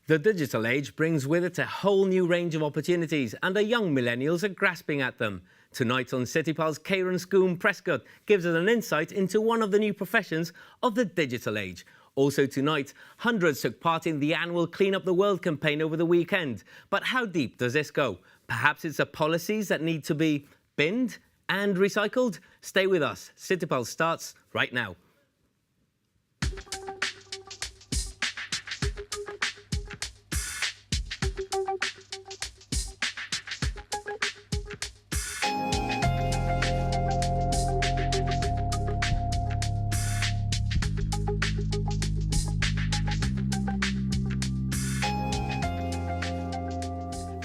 The digital age brings with it a whole new range of opportunities, and the young millennials are grasping at them. Tonight on City Pulse, Kieran Scoom Prescott gives us an insight into one of the new professions of the digital age. Also tonight, hundreds took part in the annual Clean Up the World campaign over the weekend. But how deep does this go? Perhaps it's the policies that need to be binned and recycled? Stay with us. City Pulse starts right now.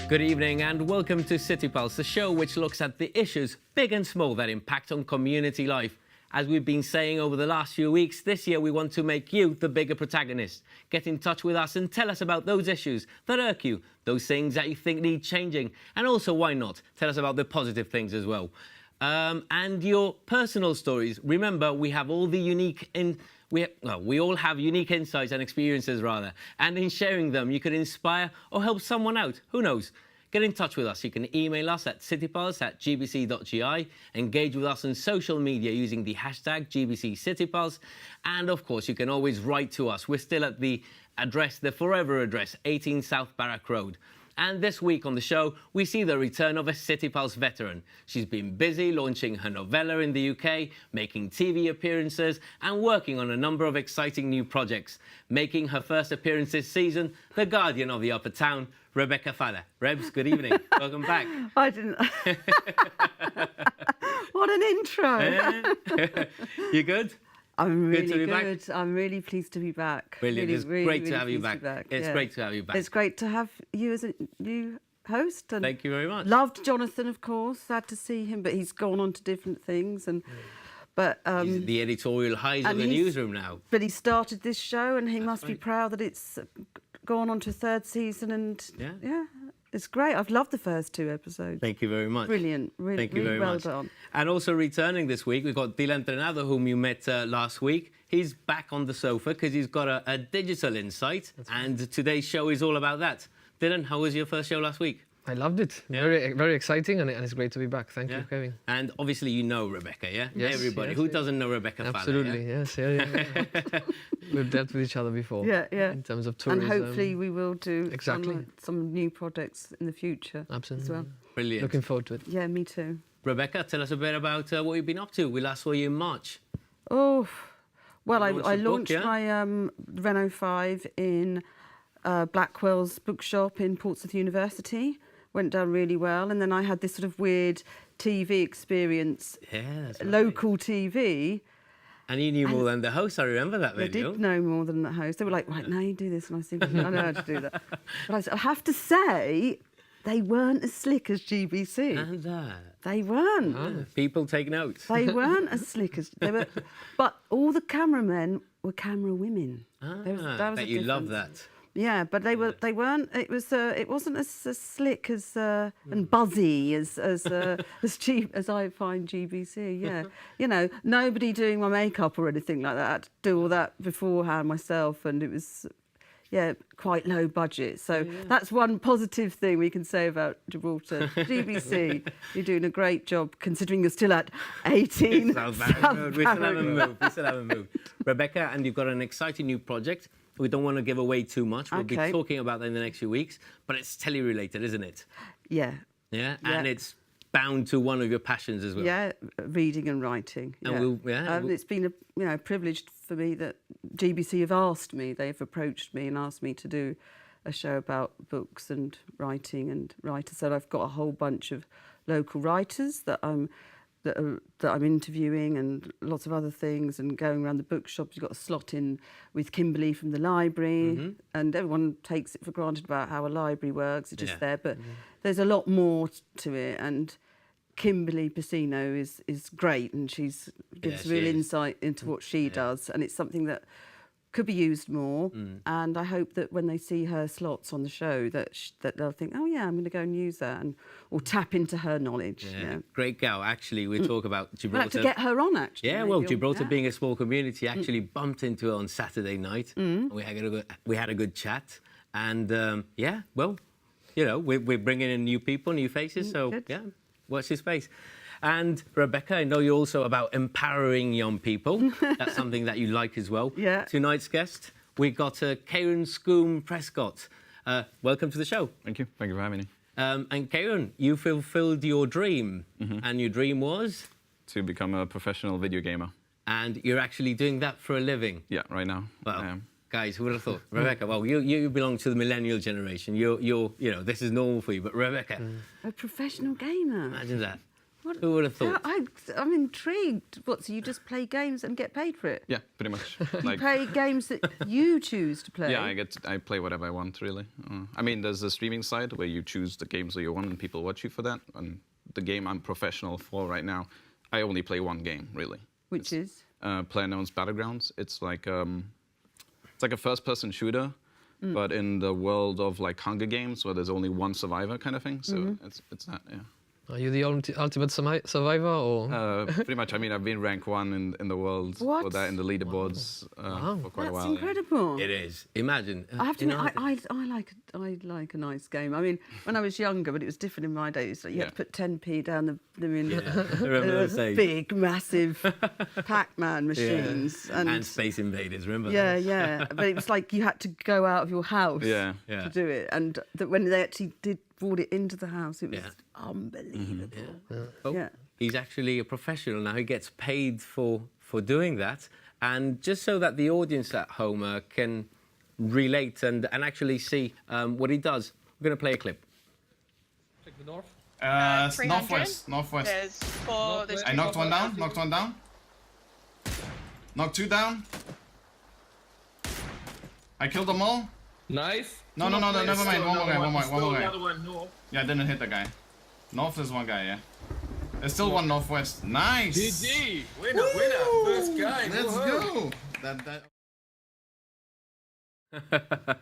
Good evening and welcome to City Pulse, the show which looks at the issues, big and small, that impact on community life. As we've been saying over the last few weeks, this year we want to make you the bigger protagonist. Get in touch with us and tell us about those issues that irk you, those things that you think need changing, and also, why not, tell us about the positive things as well. And your personal stories. Remember, we have all the unique... We all have unique insights and experiences, rather. And in sharing them, you could inspire or help someone out. Who knows? Get in touch with us. You can email us at citypulse@gbc.gi, engage with us on social media using the hashtag GBCCityPulse, and of course, you can always write to us. We're still at the address, the forever address, 18 South Barrack Road. And this week on the show, we see the return of a City Pulse veteran. She's been busy launching her novella in the UK, making TV appearances, and working on a number of exciting new projects. Making her first appearance this season, the Guardian of the Upper Town, Rebecca Falla. Rebs, good evening. Welcome back. I didn't... What an intro. You good? I'm really good. To be back? I'm really pleased to be back. Brilliant. Really, It's really, great really to have you pleased back. to be It's great to have you back. It's great to have you as a new host. And thank you very much. Loved Jonathan, of course. Sad to see him, but he's gone on to different things. And but he's the editorial highs of the newsroom now. But he started this show, and he must be proud that it's gone on to a third season. And yeah. It's great. I've loved the first two episodes. Thank you very much. Brilliant. Really, Thank you very well much. done. And also returning this week, we've got Dylan Trenado, whom you met last week. He's back on the sofa because he's got a digital insight. And today's show is all about that. Dylan, how was your first show last week? I loved it. Yeah. Very exciting, and it's great to be back. Thank you for coming. And obviously you know Rebecca, yeah? Yes, everybody. yes, Who doesn't know Rebecca Falla? Absolutely, yeah? yes. Yeah. We've dealt with each other before. Yeah. In terms of tourism. And hopefully we will do exactly some new projects in the future. Absolutely. As well. Brilliant. Looking forward to it. Yeah, me too. Rebecca, tell us a bit about what you've been up to. We last saw you in March. Oh, well, I book, launched yeah? my Renault 5 in Blackwell's bookshop in Portsmouth University. Went down really well, and then I had this sort of weird TV experience, that's right. local TV. And you knew more than the host, I remember that They video. did know more than the host. They were like, right, now you do this, and I was thinking, I know how to do that. But I have to say, they weren't as slick as GBC. And that. They weren't. People take notes. They weren't as slick as they were, but all the cameramen were camera women. That was you love that. Yeah, but they weren't. It wasn't as slick as and buzzy as cheap as I find GBC. Yeah, you know, nobody doing my makeup or anything like that. I had to do all that beforehand myself, and it was quite low budget. So that's one positive thing we can say about Gibraltar. GBC, you're doing a great job considering you're still at 18. We still haven't moved. Rebecca, and you've got an exciting new project. We don't want to give away too much. We'll be talking about that in the next few weeks. But it's telly-related, isn't it? Yeah. Yeah? And it's bound to one of your passions as well. Yeah, reading and writing. And it's been a privilege for me that GBC have asked me. They've approached me and asked me to do a show about books and writing and writers. So I've got a whole bunch of local writers that I'm interviewing, and lots of other things, and going around the bookshops. You've got a slot in with Kimberly from the library, and everyone takes it for granted about how a library works. It's just there, but there's a lot more to it. And Kimberly Pacino is great, and gives real insight into what she does, and it's something that could be used more. And I hope that when they see her slots on the show, that they'll think, oh yeah, I'm going to go and use that, or tap into her knowledge. Yeah. Great gal. Actually, we talk about Gibraltar. We'll have to get her on, actually. Yeah, well, Gibraltar being a small community, actually bumped into her on Saturday night. We had a good chat. And yeah, well, you know, we're bringing in new people, new faces. So good. yeah, watch this space. And Rebecca, I know you're also about empowering young people. That's something that you like as well. Yeah. Tonight's guest, we've got Kieran Scoom Prescott. Welcome to the show. Thank you. Thank you for having me. And Kieran, you fulfilled your dream. And your dream was? To become a professional video gamer. And you're actually doing that for a living. Yeah, right now. Well, I am. guys, who would have thought? Rebecca, well, you belong to the millennial generation. You're, you know, this is normal for you. But Rebecca, A professional gamer. imagine that. Who would have thought? I'm intrigued. What, so you just play games and get paid for it? Yeah, pretty much. You play games that you choose to play? Yeah, I play whatever I want, really. I mean, there's a streaming side where you choose the games that you want and people watch you for that. And the game I'm professional for right now, I only play one game, really. Which is? PlayerUnknown's Battlegrounds. It's like a first-person shooter, but in the world of like Hunger Games, where there's only one survivor kind of thing. So it's that, yeah. Are you the ultimate survivor, or? Pretty much. I mean, I've been rank 1 in the world for that in the leaderboards for quite a while. That's incredible. It is. Imagine. I have to you admit, know, I like a nice game. I mean, when I was younger, but it was different in my days. Like you had to put 10p down the remember those days. big, massive Pac-Man machines. And Space Invaders, remember? Yeah, yeah. But it was like you had to go out of your house Yeah. to do it. And when they actually brought it into the house, it was unbelievable. Oh, Yeah. he's actually a professional now. He gets paid for doing that. And just so that the audience at home can relate and actually see what he does, we're going to play a clip. Check the north. 300. Northwest. There's four. There's I knocked one down. Knocked 2 down. I killed them all. Nice. No, never mind. One more guy. Another one north. Yeah, I didn't hit the guy. North is one guy, yeah. There's still one northwest. Nice. GG. Winner. First guy. Let's Woohoo. go.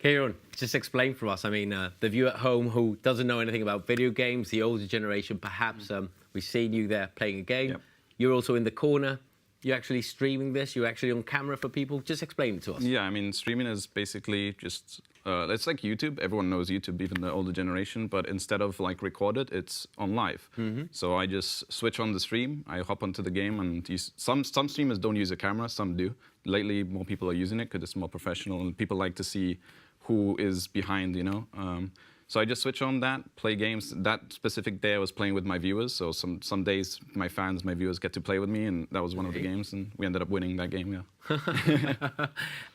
Kieran, just explain for us. I mean, the viewer at home who doesn't know anything about video games, the older generation, perhaps we've seen you there playing a game. Yep. You're also in the corner. You're actually streaming this. You're actually on camera for people. Just explain it to us. Yeah, I mean, streaming is basically just, it's like YouTube. Everyone knows YouTube, even the older generation. But instead of like recorded, it's on live. So I just switch on the stream. I hop onto the game and some streamers don't use a camera, some do. Lately, more people are using it because it's more professional and people like to see who is behind, you know. So I just switch on that, play games. That specific day I was playing with my viewers. So some days my fans, my viewers get to play with me, and that was one of the games, and we ended up winning that game, yeah.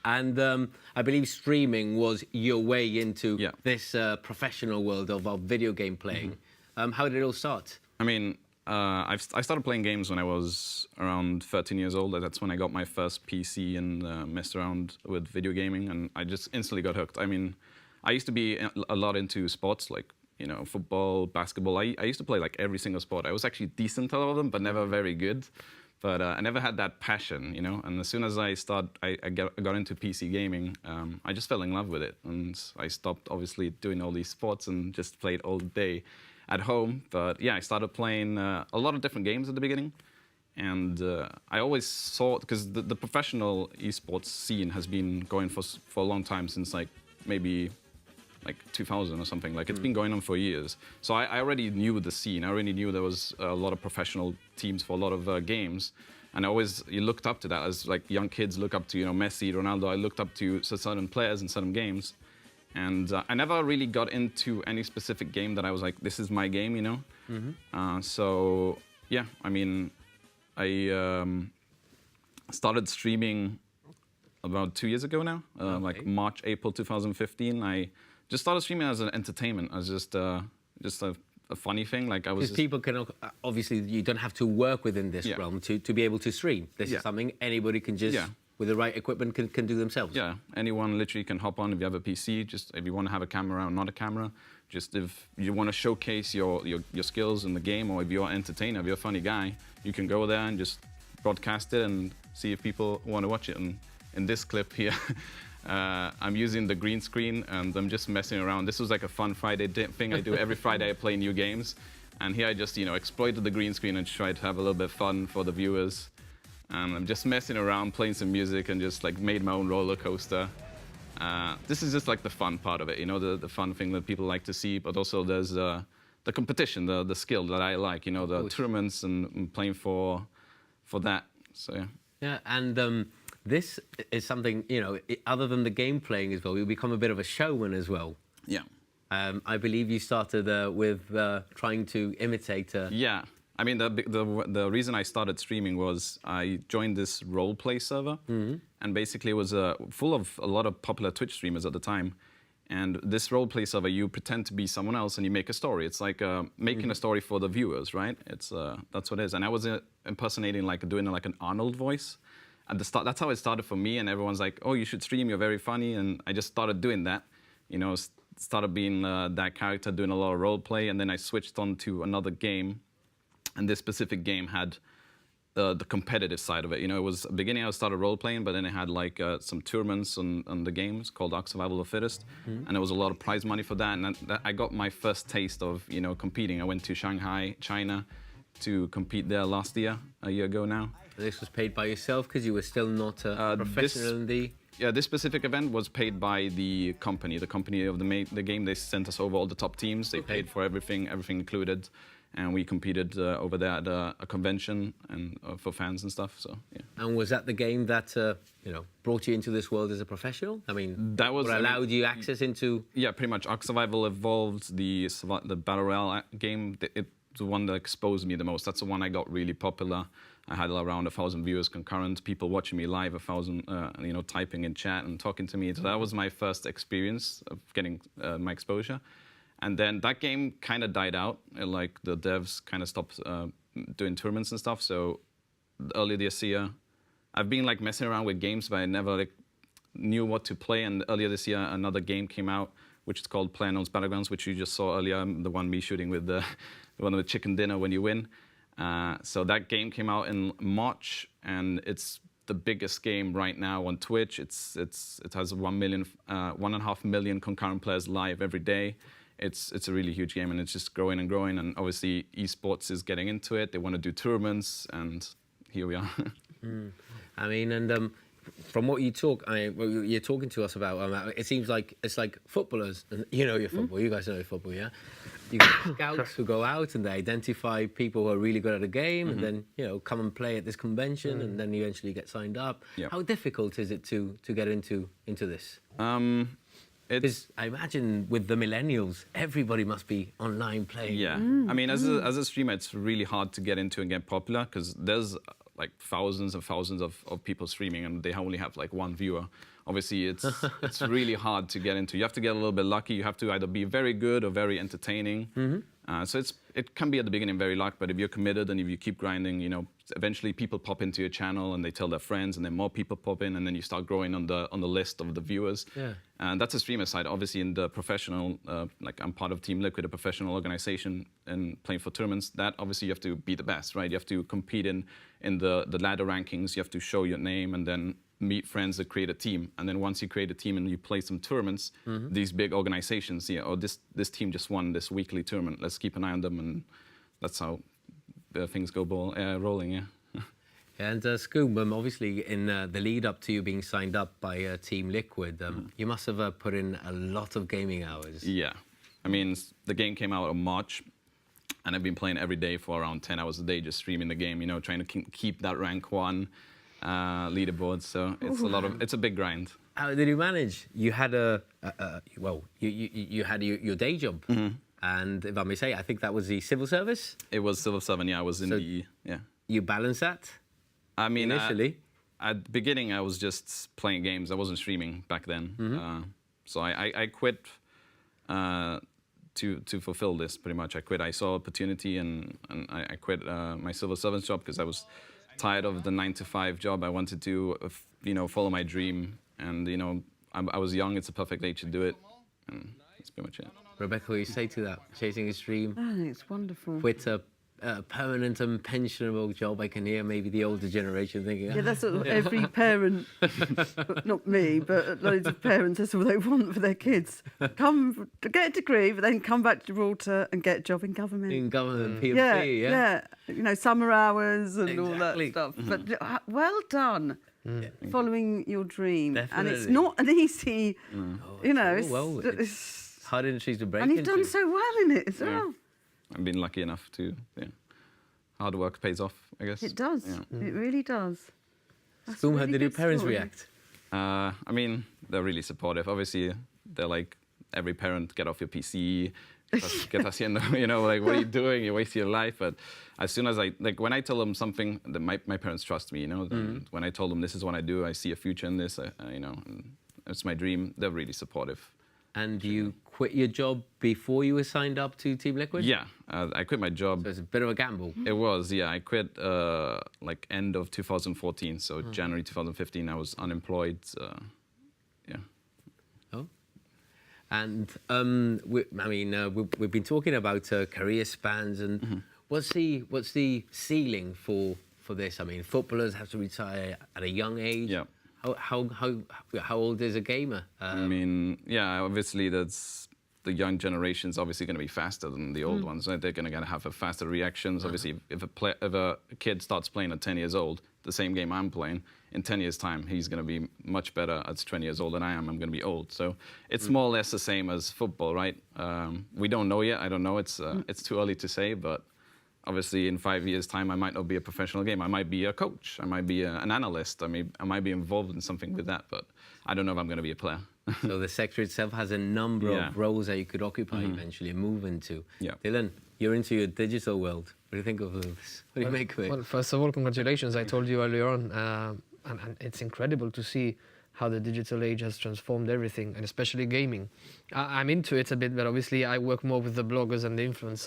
And I believe streaming was your way into this professional world of video game playing. How did it all start? I mean, I started playing games when I was around 13 years old. That's when I got my first PC and messed around with video gaming, and I just instantly got hooked. I mean, I used to be a lot into sports, like, you know, football, basketball. I used to play like every single sport. I was actually decent at all of them, but never very good. But I never had that passion, you know. And as soon as I got into PC gaming, I just fell in love with it. And I stopped, obviously, doing all these sports and just played all day at home. But yeah, I started playing a lot of different games at the beginning. And I always saw, because the professional esports scene has been going for a long time, since maybe 2000 or something. Like, it's been going on for years. So I already knew the scene. I already knew there was a lot of professional teams for a lot of games. And you looked up to that, as like young kids look up to, you know, Messi, Ronaldo. I looked up to certain players in certain games. And I never really got into any specific game that I was like, this is my game, you know? So yeah, I mean, I started streaming about 2 years ago now, like March, April 2015. I just started streaming as an entertainment, as just a funny thing. Like, I was. Because people can obviously, you don't have to work within this realm to be able to stream. This is something anybody can just, with the right equipment, can do themselves. Yeah, anyone literally can hop on if you have a PC. Just if you want to have a camera or not a camera. Just if you want to showcase your skills in the game, or if you're an entertainer, if you're a funny guy, you can go there and just broadcast it and see if people want to watch it. And in this clip here, I'm using the green screen and I'm just messing around. This was like a fun Friday thing I do. Every Friday I play new games. And here I just, you know, exploited the green screen and tried to have a little bit of fun for the viewers. And I'm just messing around, playing some music, and just like made my own roller coaster. This is just like the fun part of it, you know, the fun thing that people like to see. But also there's the competition, the skill that I like, you know, the tournaments and playing for that. So yeah. Yeah, and this is something, you know, other than the game playing as well, you become a bit of a showman as well. Yeah. I believe you started with trying to imitate. Yeah. I mean, the reason I started streaming was I joined this role play server, and basically it was full of a lot of popular Twitch streamers at the time. And this role play server, you pretend to be someone else and you make a story. It's like making a story for the viewers, right? It's that's what it is. And I was impersonating, like doing like an Arnold voice at the start. That's how it started for me. And everyone's like, "Oh, you should stream. You're very funny." And I just started doing that. You know, started being that character, doing a lot of role play. And then I switched on to another game. And this specific game had the competitive side of it. You know, it was beginning I started role playing, but then it had like some tournaments on the games called Ark Survival of the Fittest, and there was a lot of prize money for that. And I got my first taste of, you know, competing. I went to Shanghai, China, to compete there last year, a year ago now. This was paid by yourself because you were still not a professional in the. Yeah, this specific event was paid by the company of the game. They sent us over all the top teams. They paid for everything included. And we competed over there at a convention and for fans and stuff. So yeah. And was that the game that you know, brought you into this world as a professional? I mean, that was allowed you access into. Yeah, pretty much. Ark Survival Evolved, the Battle Royale game. It's the one that exposed me the most. That's the one I got really popular. I had around 1,000 viewers concurrent, people watching me live, 1,000 you know, typing in chat and talking to me. So that was my first experience of getting my exposure. And then that game kind of died out. Like the devs kind of stopped doing tournaments and stuff. So early this year, I've been like messing around with games, but I never like knew what to play. And earlier this year, another game came out, which is called PlayerUnknown's Battlegrounds, which you just saw earlier. The one me shooting with the one with chicken dinner when you win. So that game came out in March, and it's the biggest game right now on Twitch. It has 1.5 million concurrent players live every day. It's a really huge game, and it's just growing and growing. And obviously, esports is getting into it. They want to do tournaments, and here we are. I mean, and from what you talk, you're talking to us about. It seems like it's like footballers. And you know your football. You guys know your football, yeah. You got scouts who go out and they identify people who are really good at a game, and then come and play at this convention, and then eventually get signed up. Yeah. How difficult is it to get into this? It's I imagine with the millennials, everybody must be online playing. Yeah, I mean, as a streamer, it's really hard to get into and get popular because there's like thousands and thousands of people streaming, and they only have like one viewer. Obviously, it's really hard to get into. You have to get a little bit lucky. You have to either be very good or very entertaining. So it can be at the beginning very luck, but if you're committed and if you keep grinding, eventually people pop into your channel and they tell their friends, and then more people pop in, and then you start growing on the list of the viewers. Yeah. And that's a streamer side. Obviously, in the professional, like I'm part of Team Liquid, a professional organization, and playing for tournaments. That obviously you have to be the best, right? You have to compete in the ladder rankings. You have to show your name, and then meet friends that create a team. And then once you create a team and you play some tournaments, these big organizations, this team just won this weekly tournament. Let's keep an eye on them, and that's how things go rolling. Yeah. And Scoob, obviously in the lead up to you being signed up by Team Liquid, you must have put in a lot of gaming hours. Yeah, I mean the game came out in March, and I've been playing every day for around 10 hours a day, just streaming the game. Trying to keep that rank 1 leaderboard. So it's a big grind. How did you manage? You had you had your day job, and if I may say, I think that was the civil service. It was civil servant. Yeah, I was in the You balance that. I mean, initially, at the beginning, I was just playing games. I wasn't streaming back then. So I quit to fulfill this. Pretty much, I quit. I saw opportunity, and I quit my civil servant job because I was tired of the 9-to-5 job. I wanted to, follow my dream, and I was young. It's a perfect age to do it, and that's pretty much it. Rebecca, what do you say to that? Chasing his dream. I think it's wonderful. Quit a permanent and pensionable job. I can hear maybe the older generation thinking. Yeah, that's what every parent, not me, but loads of parents, that's all they want for their kids. Come to get a degree, but then come back to Gibraltar and get a job in government. In government, PMC, yeah. Summer hours and all that Exactly. stuff. But well done. following your dream, and it's Definitely. not an easy, you know, well, it's, Hard industries to break and you've into. done so well in it as well. I've been lucky enough to, hard work pays off, I guess. It does. Yeah. It really does. That's a Boom, how really did your good parents story. react? I mean, they're really supportive. Obviously, they're like, every parent, get off your PC, get haciendo, like, what are you doing? You're wasting your life. But as soon as when I tell them something, my parents trust me, and when I told them this is what I do, I see a future in this, and it's my dream, they're really supportive. And you quit your job before you were signed up to Team Liquid? Yeah, I quit my job. So it's a bit of a gamble. It was, yeah. I quit end of 2014, so January 2015. I was unemployed. Yeah. Oh. And we've been talking about career spans, and what's the ceiling for this? I mean, footballers have to retire at a young age. Yeah. How old is a gamer? I mean, yeah. Obviously, that's the young generation's obviously going to be faster than the old ones. Right? They're going to have a faster reactions. Obviously, if a kid starts playing at 10 years old, the same game I'm playing, in 10 years' time, he's going to be much better at 20 years old than I am. I'm going to be old. So it's more or less the same as football, right? We don't know yet. I don't know. It's too early to say, but obviously in 5 years' time, I might not be a professional gamer. I might be a coach. I might be an analyst. I might be involved in something with that, but I don't know if I'm going to be a player. So the sector itself has a number of roles that you could occupy eventually and move into. Yeah. Dylan, you're into your digital world. What do you think of this? What do you make of it? Well, first of all, congratulations. I told you earlier on, and it's incredible to see how the digital age has transformed everything, and especially gaming. I'm into it a bit, but obviously I work more with the bloggers and the influence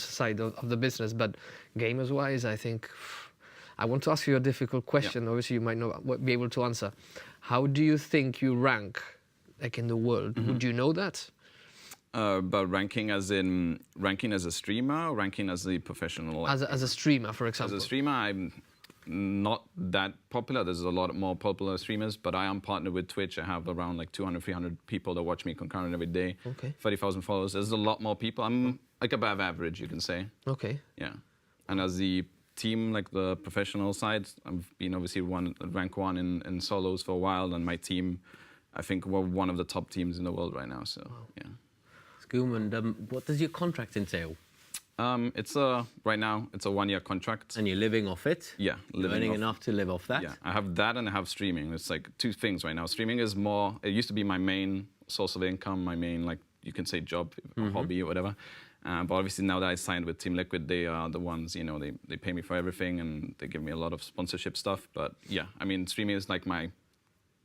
side of the business. But gamers-wise, I think I want to ask you a difficult question. Obviously, you might not be able to answer. How do you think you rank, like in the world? Would you know that? But ranking as a streamer, or ranking as a professional? As a streamer, for example. As a streamer, I'm not that popular. There's a lot more popular streamers, but I am partnered with Twitch. I have around like 200, 300 people that watch me concurrent every day. Okay. 30,000 followers. There's a lot more people. I'm like above average, you can say. Okay. Yeah. And as the team, like the professional side, I've been obviously rank one in solos for a while, and my team, I think we're one of the top teams in the world right now. So, yeah. Skoom, what does your contract entail? Right now, it's a 1-year contract. And you're living off it? Yeah, You're earning enough to live off that? Yeah, I have that and I have streaming. It's like two things right now. Streaming is more, it used to be my main source of income, my main, like, you can say job, hobby or whatever. But obviously now that I signed with Team Liquid, they are the ones, they pay me for everything and they give me a lot of sponsorship stuff. But yeah, I mean, streaming is like my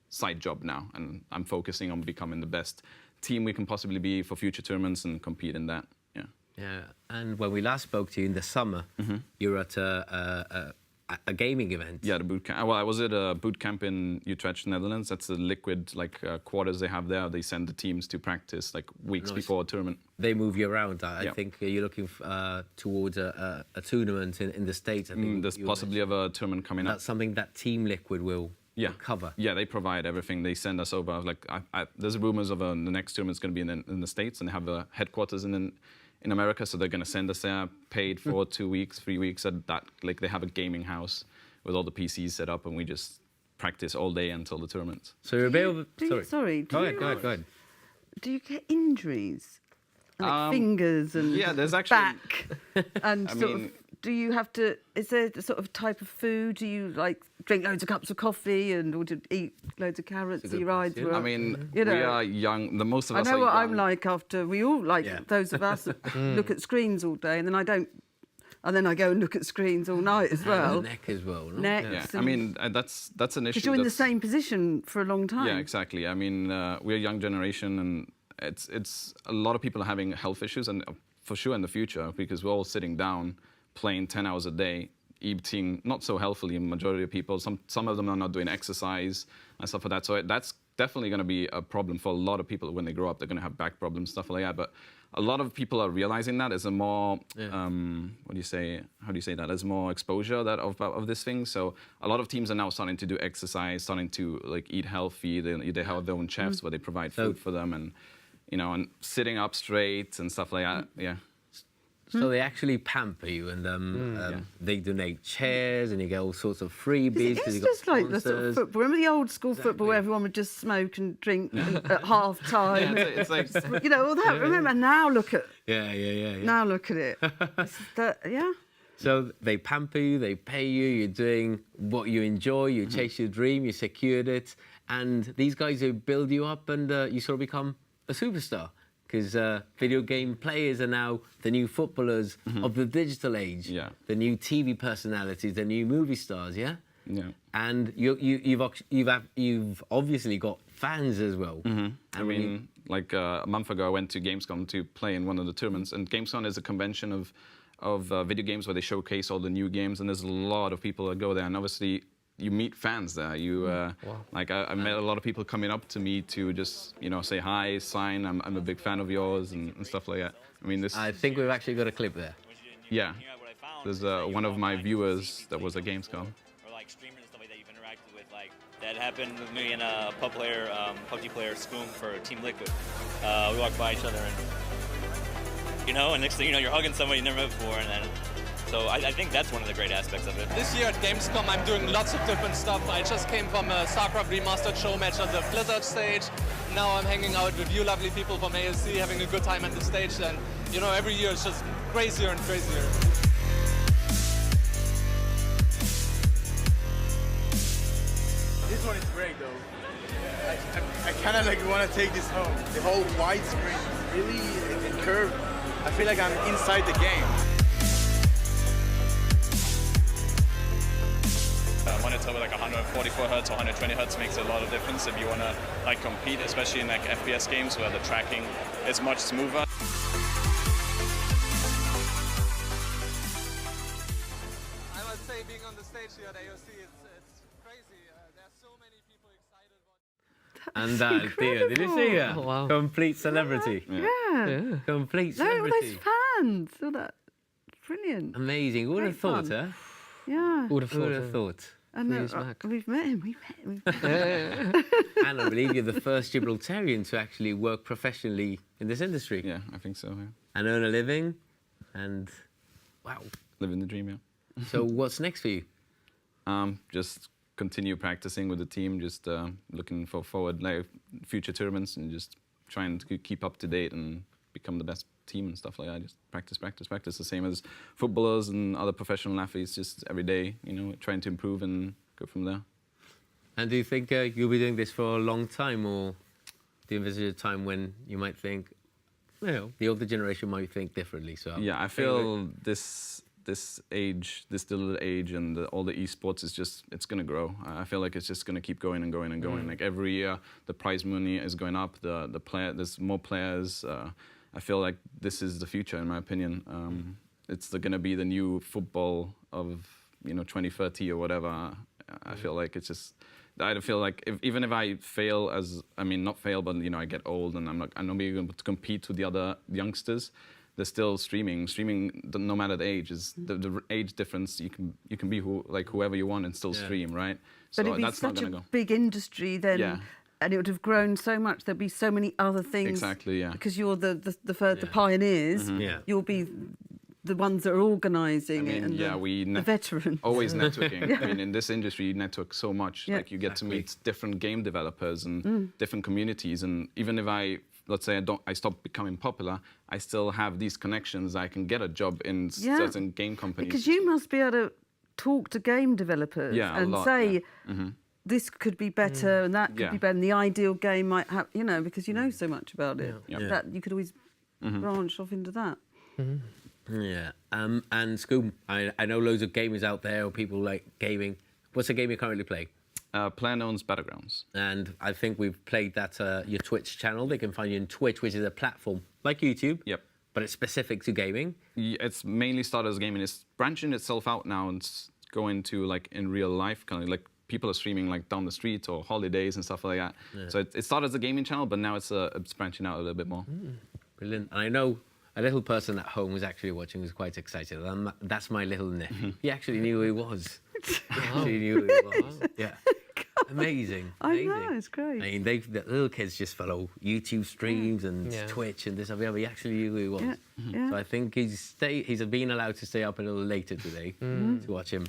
side job now, and I'm focusing on becoming the best team we can possibly be for future tournaments and compete in that. Yeah. Yeah. And when we last spoke to you in the summer, you were at a gaming event. Yeah, the boot camp. Well, I was at a boot camp in Utrecht, Netherlands. That's the Liquid quarters they have there. They send the teams to practice like weeks before a tournament. They move you around. I think you're looking towards a tournament in the States. I think There's possibly a tournament coming up. That's something that Team Liquid will cover. Yeah, they provide everything. They send us over. Like, there's rumors of the next tournament's going to be in the States, and they have headquarters in America, so they're going to send us there, paid for 2 weeks, 3 weeks. At that, like, they have a gaming house with all the PCs set up, and we just practice all day until the tournament. So you're a bit of Go ahead. Do you get injuries? Like fingers and there's actually back? And do you have to, is there a sort of type of food? Do you like drink loads of cups of coffee or do you eat loads of carrots? Do you ride through? I mean, we are young. The most of us I know are what young. I'm like after, we all those of us look at screens all day and then I don't, and then I go and look at screens all night as well. And the neck as well, no? Neck. Yeah, I mean, that's an issue. Because you're in the same position for a long time. Yeah, exactly. I mean, we're a young generation, and it's a lot of people are having health issues, and for sure in the future, because we're all sitting down, playing 10 hours a day, eating not so healthily. Majority of people, some of them are not doing exercise and stuff like that. So that's definitely going to be a problem for a lot of people when they grow up. They're going to have back problems, stuff like that. But a lot of people are realizing that as a more, how do you say that? There's more exposure of this thing. So a lot of teams are now starting to do exercise, starting to like eat healthy. They have their own chefs where they provide food for them, and and sitting up straight and stuff like that. Yeah. So they actually pamper you, and they donate chairs, and you get all sorts of freebies because you It's got just like the sort of sponsors. football. Remember the old school football where everyone would just smoke and drink at half time? It's like You know, all that. Remember, now look at Yeah. now look at it. Yeah. So they pamper you, they pay you, you're doing what you enjoy, you chase your dream, you secured it, and these guys who build you up, and you sort of become a superstar. Because video game players are now the new footballers of the digital age, Yeah. the new TV personalities, the new movie stars, yeah. Yeah. And you've obviously got fans as well. I mean, like a month ago, I went to Gamescom to play in one of the tournaments, and Gamescom is a convention of video games where they showcase all the new games, and there's a lot of people that go there, and obviously you meet fans there. You like I met a lot of people coming up to me to just say hi, sign. I'm a big fan of yours and stuff like that. I mean, I think we've actually got a clip there. yeah. There's one of my viewers that was at Gamescom. Or like streamers and stuff like that you've interacted with. Like that happened with me and a PUBG player, Spoon for Team Liquid. We walked by each other and and next thing you know, you're hugging somebody you never met before, and then. So I think that's one of the great aspects of it. This year at Gamescom, I'm doing lots of different stuff. I just came from a StarCraft Remastered show match on the Blizzard stage. Now I'm hanging out with you lovely people from ASC, having a good time at the stage. And, every year it's just crazier and crazier. This one is great, though. I kind of want to take this home. The whole widescreen, really curved. I feel like I'm inside the game. Monitor with like 144 hertz or 120 hertz makes a lot of difference if you want to compete, especially in FPS games where the tracking is much smoother. I must say, being on the stage here at AOC, it's crazy. There's so many people excited. And Thea, did you see her? Oh, wow. Complete celebrity. Yeah. Complete No, all celebrity. those fans. All that. Brilliant. Amazing. Who would have Great thought, fun. huh? Yeah. Who would have Who would thought? have thought? And Please, Mac. we've met him. We've met him. And I believe you're the first Gibraltarian to actually work professionally in this industry Yeah, I think so. Yeah. and earn a living. And wow. Living the dream, yeah. So what's next for you? Just continue practicing with the team, just looking for forward future tournaments and just trying to keep up to date and become the best team and stuff like that. Just practice. The same as footballers and other professional athletes, just every day, trying to improve and go from there. And do you think you'll be doing this for a long time, or do you envisage a time when you might think, the older generation might think differently? So Yeah, I feel this age, this digital age, and all the esports it's going to grow. I feel like it's just going to keep going and going and going. Like every year, the prize money is going up. There's more players. I feel like this is the future, in my opinion. It's going to be the new football of 2030 or whatever. I feel like it's just. I feel like even if I fail not fail, but I get old and I'm not able to compete with the other youngsters. There's still streaming. Streaming, no matter the age, is the age difference. You can be whoever you want and still stream, right? So But it'd be that's not such going to a go. big industry then. Yeah. And it would have grown so much. There'd be so many other things. Exactly, yeah. Because you're the pioneers. Yeah. You'll be the ones that are organising it and the veteran. Always networking. I mean, in this industry, you network so much. Yeah. Like you get to meet different game developers and different communities. And even if let's say I stop becoming popular, I still have these connections. I can get a job in certain game companies. Because you must be able to talk to game developers Yeah, a and lot, say, yeah. this could be better and that could Yeah. be better. And the ideal game might have, because you know so much about it. Yeah. Yeah. That you could always branch off into that. Yeah. And Scoob, I know loads of gamers out there or people like gaming. What's the game you currently play? PlayerUnknown's Battlegrounds. And I think we've played that your Twitch channel. They can find you on Twitch, which is a platform like YouTube. Yep. But it's specific to gaming. It's mainly started as gaming. It's branching itself out now and it's going to in real life, kind of like people are streaming down the street or holidays and stuff like that. Yeah. So it started as a gaming channel, but now it's branching out a little bit more. Brilliant. And I know a little person at home was actually watching, was quite excited. That's my little nephew. He actually knew who he was. He actually knew who he was. Yeah. Amazing. I amazing. know, it's great. I mean, the little kids just follow YouTube streams and Yeah. Twitch and this and the other. He actually knew who he was. Yeah, yeah. So I think he's been allowed to stay up a little later today to watch him.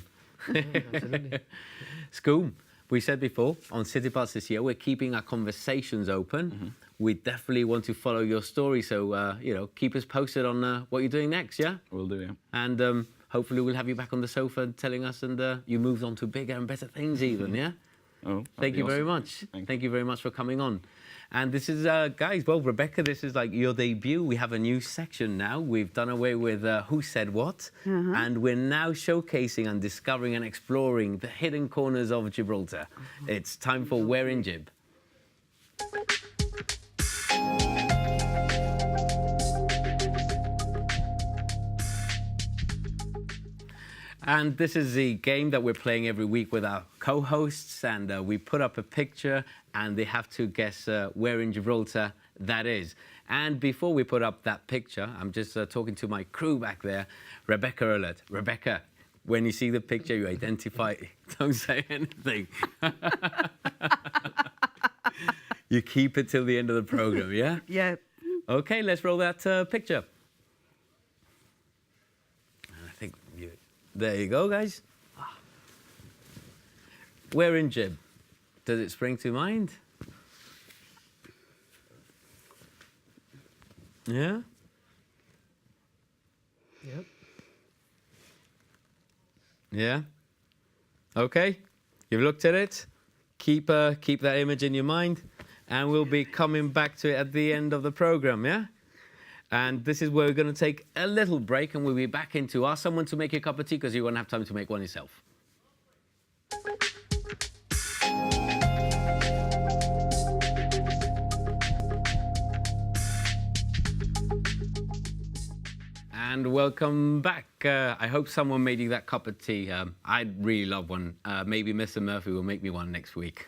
Scoom, we said before, on City Pulse this year, we're keeping our conversations open. We definitely want to follow your story, so, keep us posted on what you're doing next, yeah? Will do, yeah. And hopefully we'll have you back on the sofa telling us, and you moved on to bigger and better things even, yeah? Oh, Thank you very much. Thank you very much for coming on. And this is, guys, well, Rebecca, this is like your debut. We have a new section now. We've done away with Who Said What, and we're now showcasing and discovering and exploring the hidden corners of Gibraltar. It's time for Where in Gib. And this is the game that we're playing every week with our co-hosts, and we put up a picture and they have to guess where in Gibraltar that is. And before we put up that picture, I'm just talking to my crew back there. Rebecca alert. Rebecca, when you see the picture, you identify, don't say anything. You keep it till the end of the program, yeah? Yeah. Okay, let's roll that picture. I think there you go, guys. Where in Gib? Does it spring to mind? Yeah? Yep. Yeah? Okay, you've looked at it. Keep that image in your mind, and we'll be coming back to it at the end of the program, yeah? And this is where we're going to take a little break, and we'll be back into ask someone to make you a cup of tea because you won't have time to make one yourself. And welcome back. I hope someone made you that cup of tea. I'd really love one. Maybe Mr. Murphy will make me one next week.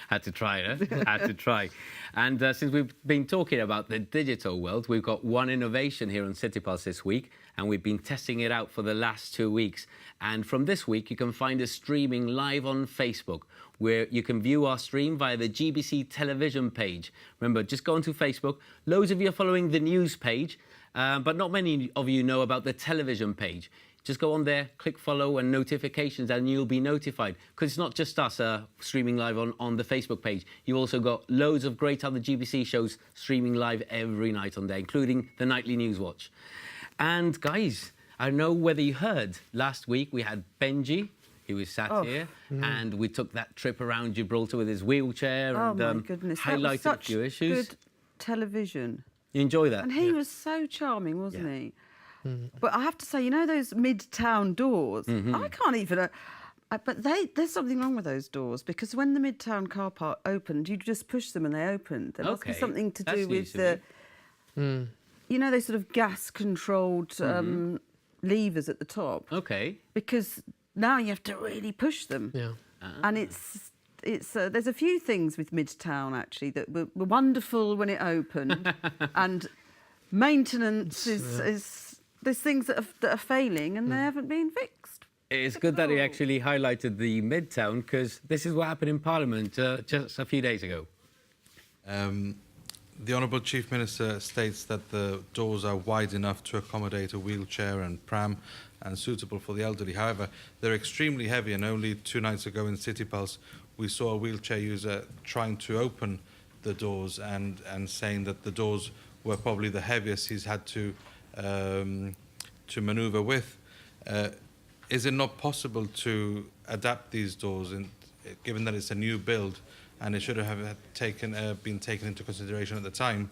Had to try it, Had to try. And since we've been talking about the digital world, we've got one innovation here on City Pulse this week, and we've been testing it out for the last 2 weeks. And from this week, you can find us streaming live on Facebook, where you can view our stream via the GBC television page. Remember, just go onto Facebook. Loads of you are following the news page, but not many of you know about the television page. Just go on there, click follow and notifications, and you'll be notified. Because it's not just us streaming live on the Facebook page. You've also got loads of great other GBC shows streaming live every night on there, including the Nightly News Watch. And guys, I don't know whether you heard, last week we had Benji. He was sat here, and we took that trip around Gibraltar with his wheelchair and my goodness, that was highlighted a such few issues. good television. You enjoy that? And he was so charming, wasn't Yeah. he? But I have to say, you know those Midtown doors? I can't even... but there's something wrong with those doors, because when the Midtown car park opened, you just push them and they opened. There must be Okay, something to that's do news with to the... You know, those sort of gas-controlled levers at the top? Okay. Because now you have to really push them. Yeah. And it's there's a few things with Midtown, actually, that were wonderful when it opened. And maintenance is there's things that are failing and they haven't been fixed. It's good that he actually highlighted the Midtown, because this is what happened in Parliament just a few days ago. The Honourable Chief Minister states that the doors are wide enough to accommodate a wheelchair and pram and suitable for the elderly. However, they're extremely heavy, and only 2 nights ago in City Pulse we saw a wheelchair user trying to open the doors and saying that the doors were probably the heaviest he's had to manoeuvre with. Is it not possible to adapt these doors, given that it's a new build, and it should have been taken into consideration at the time,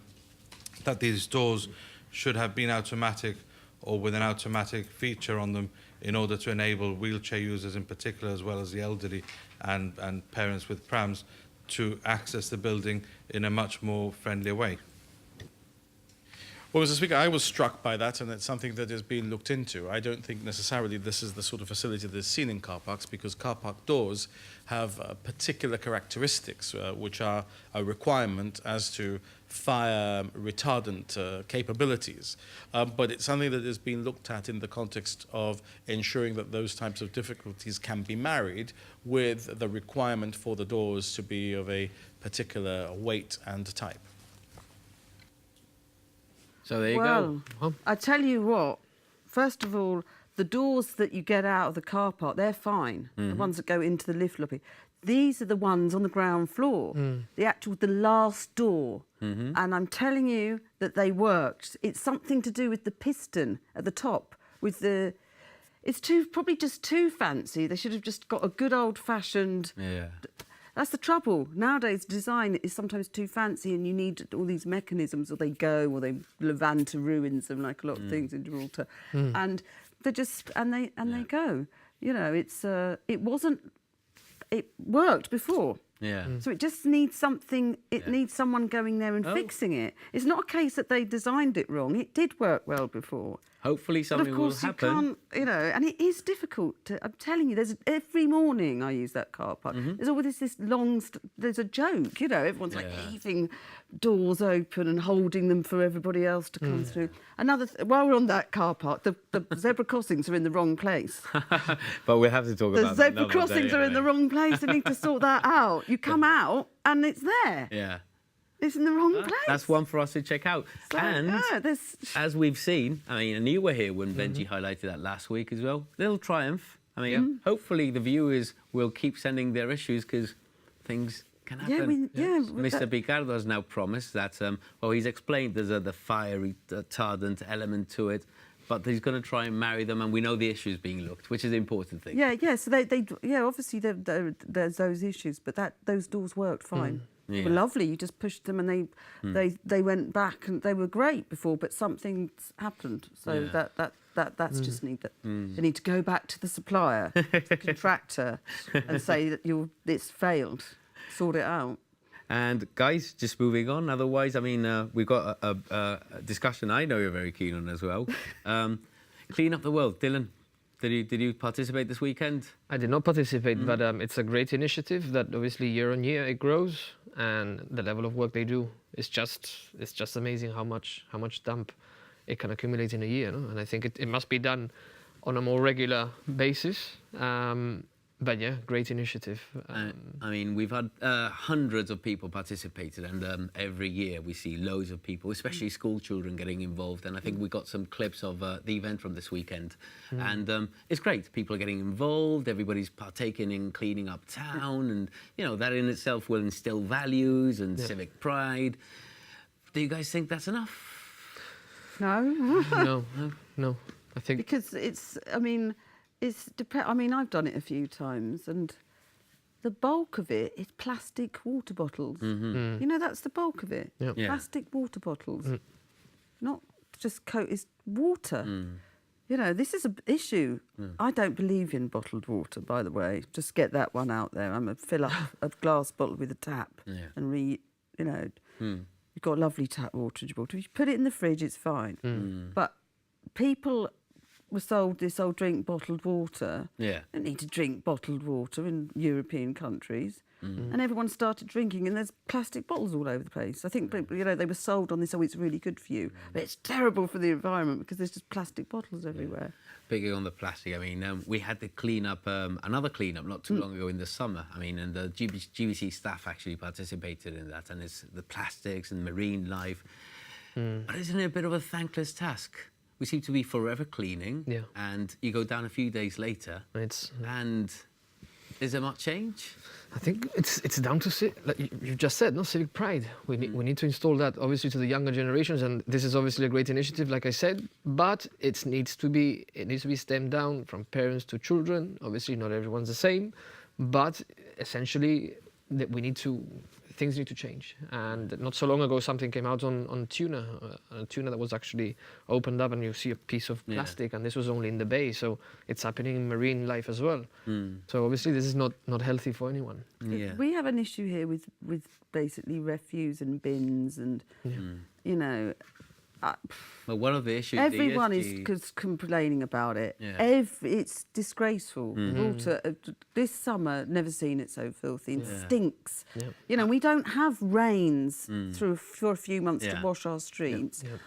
that these doors should have been automatic or with an automatic feature on them in order to enable wheelchair users in particular, as well as the elderly and parents with prams, to access the building in a much more friendly way? Well, Mr. Speaker, I was struck by that, and it's something that is being looked into. I don't think necessarily this is the sort of facility that is seen in car parks, because car park doors have particular characteristics, which are a requirement as to fire retardant capabilities. But it's something that is being looked at in the context of ensuring that those types of difficulties can be married with the requirement for the doors to be of a particular weight and type. So there you Well, go. I tell you what, first of all, the doors that you get out of the car park, they're fine. The ones that go into the lift lobby. These are the ones on the ground floor, the last door. And I'm telling you that they worked. It's something to do with the piston at the top, with the... It's probably just too fancy. They should have just got a good old-fashioned... Yeah. That's the trouble. Nowadays, design is sometimes too fancy and you need all these mechanisms, or they go, or they Levanter ruins them, like a lot of things in Gibraltar. And they just, they go. You know, it worked before. Yeah. So it just needs something, needs someone going there and fixing it. It's not a case that they designed it wrong. It did work well before. Hopefully But something of will course you happen. can't, and it is difficult. I'm telling you, every morning I use that car park. There's always this long, there's a joke, everyone's like leaving doors open and holding them for everybody else to come through. While we're on that car park, the zebra crossings are in the wrong place. But we'll have to talk The about that zebra another crossings day, are in the anyway. wrong place. They need to sort that out. You come out and it's there. Yeah. It's in the wrong place. That's one for us to check out. So, And there's... as we've seen, and you were here when Benji highlighted that last week as well. Little triumph. Hopefully the viewers will keep sending their issues, because things can happen. Mr. Picardo has now promised that, he's explained there's the fire retardant element to it, but he's going to try and marry them, and we know the issues being looked, which is the important thing. So obviously there's those issues, but those doors worked fine. They were lovely. You just pushed them, and they went back, and they were great before. But something's happened, so that's just they need to go back to the supplier, the contractor, and say that it's failed. Sort it out. And guys, just moving on. Otherwise, we've got a discussion I know you're very keen on as well. Clean up the world, Dylan. Did you participate this weekend? I did not participate, but it's a great initiative that obviously year on year it grows, and the level of work they do is just amazing how much dump it can accumulate in a year. No? And I think it must be done on a more regular basis. But yeah, great initiative. We've had hundreds of people participated, and every year we see loads of people, especially school children, getting involved. And I think we got some clips of the event from this weekend. And it's great. People are getting involved. Everybody's partaking in cleaning up town. And, that in itself will instill values and civic pride. Do you guys think that's enough? No. No. I think... Because I've done it a few times, and the bulk of it is plastic water bottles. That's the bulk of it. Yep. Yeah. Plastic water bottles. Not just it's water. This is an issue. I don't believe in bottled water, by the way. Just get that one out there. I'm going to fill up a glass bottle with a tap and you've got lovely tap water in Gibraltar. If you put it in the fridge, it's fine. But people were sold this old drink bottled water. Yeah. Don't need to drink bottled water in European countries. And everyone started drinking, and there's plastic bottles all over the place. I think people, they were sold on this, it's really good for you. But it's terrible for the environment because there's just plastic bottles everywhere. Picking on the plastic, we had to clean up another clean-up not too long ago in the summer. And the GBC staff actually participated in that, and it's the plastics and marine life. But isn't it a bit of a thankless task? We seem to be forever cleaning, and you go down a few days later, and is there much change? I think it's down to, like you just said, civic pride. We need to install that obviously to the younger generations, and this is obviously a great initiative, like I said. But it needs to be stemmed down from parents to children. Obviously, not everyone's the same, but essentially things need to change. And not so long ago, something came out on tuna, a tuna that was actually opened up, and you see a piece of plastic, and this was only in the bay, so it's happening in marine life as well. So obviously this is not healthy for anyone. We have an issue here with basically refuse and bins, and Well, one of the issues. Everyone ESG is complaining about it. Yeah. It's disgraceful. Water, this summer, never seen it so filthy. It stinks. Yep. You know, we don't have rains for a few months to Yeah. wash our streets. Yep.